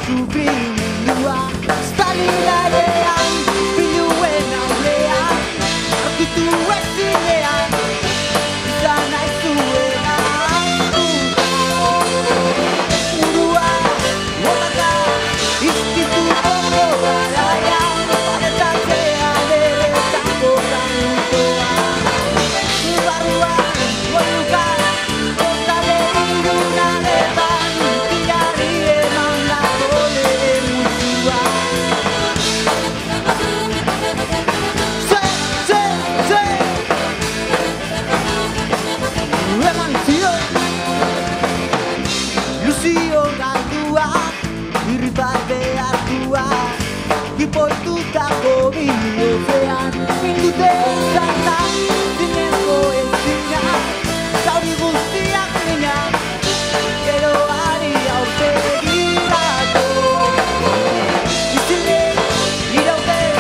sufrimendua Stali larean, piluen aurrean Arkitu ezinean, izan aizuela Urua, gomaka, izkitu boko garaian Paretatzean ere tango kantoa Barruan, goiukan, kostale irunaretan Tirari eman dago lehen mutua Eman zio Ilusio galdua Irribat behartua Gipoitutako bihotzean Mindute zanta Zinezko ezina Zauri guztiak mina Geroari aurpegirako Izile irauten